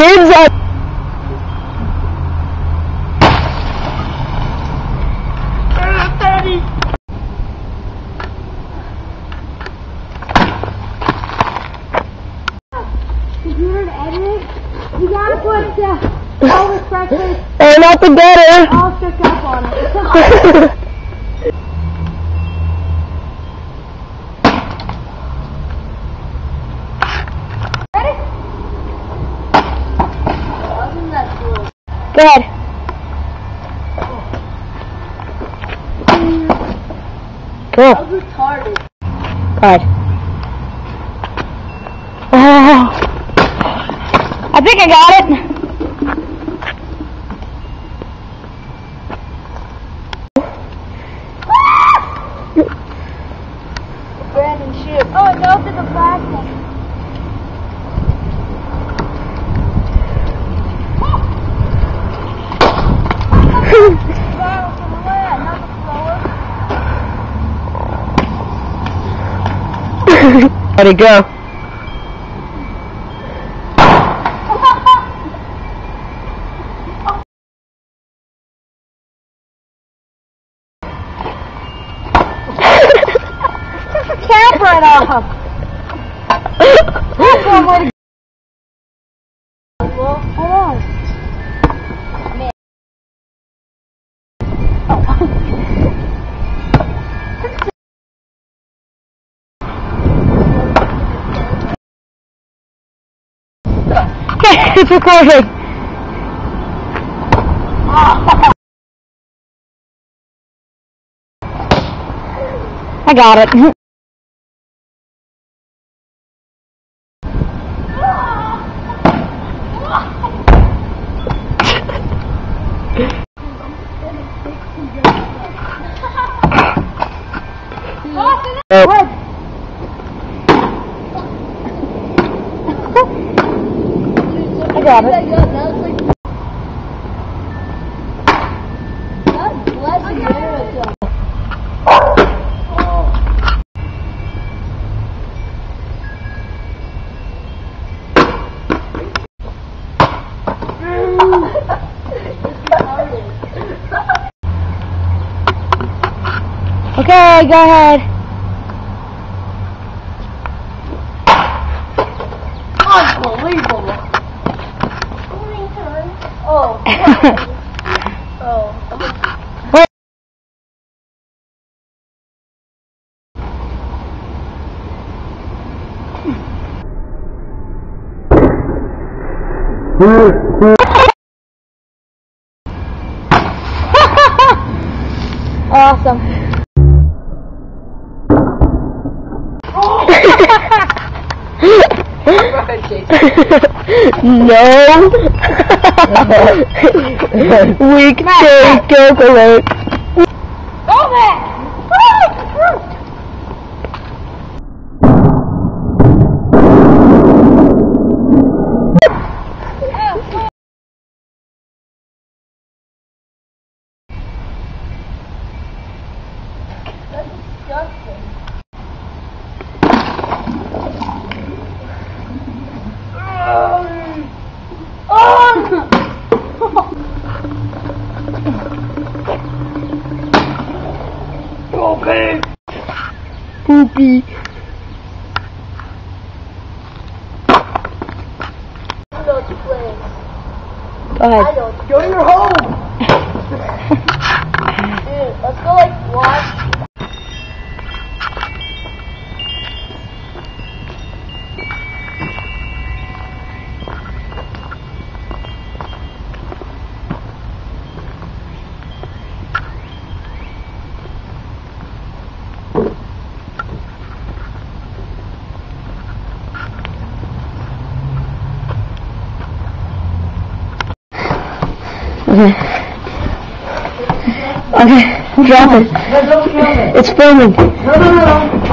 dibs on. Computer to edit, you gotta put all the pressure. Hey, not the gutter. All stuck up on it. Ready? Wasn't that cool? Go ahead. Cool. That was retarded. Go ahead. Oh, I think I got it. Brandon, shoot. Oh, it's open the plastic. Let it go. Cap right off. That's one way to go. Hold on. It's recording. I got it. I got it. Okay, go ahead. Unbelievable. Oh. Oh. Awesome. No. Weak take chocolate. Go back. That's disgusting. Okay. Poopy. I know what to play. Go ahead. I know. Go to your home. Dude, let's go like watch. Okay. Okay, drop it. It's filming. No.